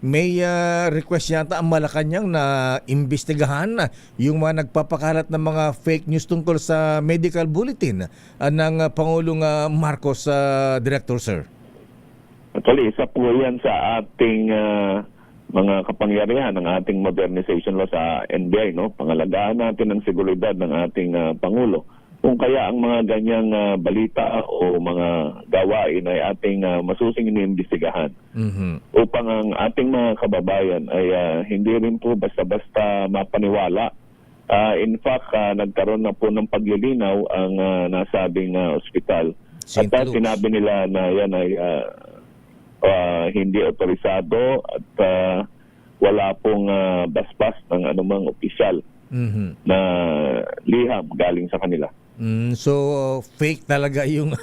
may request yata ang Malacanang na imbestigahan yung mga nagpapakalat ng mga fake news tungkol sa medical bulletin ng Pangulong Marcos, Director, sir. Actually, isa po yan sa ating mga kapangyarihan ng ating modernization law sa NBI, no? Pangalagaan natin ang seguridad ng ating Pangulo. Kung kaya ang mga ganyang balita o mga gawain ay ating masusing iniimbestigahan upang ang ating mga kababayan ay hindi rin po basta-basta mapaniwala. In fact, nagkaroon na po ng paglilinaw ang nasabing ospital. At sinabi nila na yan ay hindi otorisado at wala pong basbas ng anumang opisyal na liham galing sa kanila. So fake talaga yung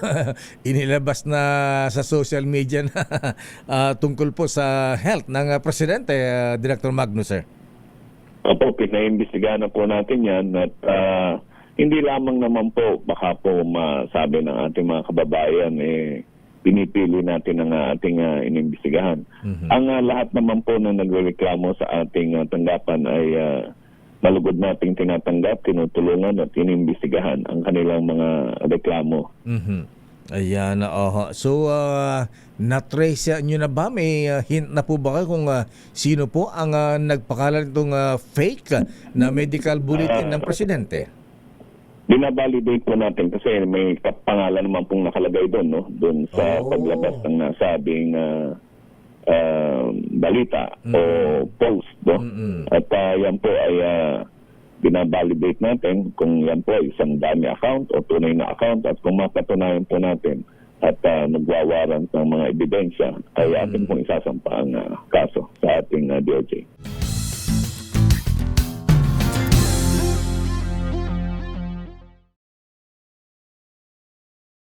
inilabas na sa social media na tungkol po sa health ng Presidente, Director Magno, sir. Opo, pinaimbestigahan na po natin yan at hindi lamang naman po baka po masabi ng ating mga kababayan pinipili natin ang ating inimbestigahan. Ang lahat naman po na nagrereklamo sa ating tanggapan ay malugod nating tinatanggap, tinutulungan at inimbestigahan ang kanilang mga reklamo. Ayan, so na-trace nyo na ba? May hint na po ba kayo kung sino po ang nagpakalat itong fake na medical bulletin ng Presidente? Binabalidate po natin kasi may pangalan naman pong nakalagay doon, no? Doon sa paglabas ng nasabing balita o post, no? At yan po ay binabalidate natin kung yan po ay isang dummy account o tunay na account at kung mapatunayan po natin at nagwawarant ng mga ebidensya ay atin pong isasampa ang kaso sa ating DOJ.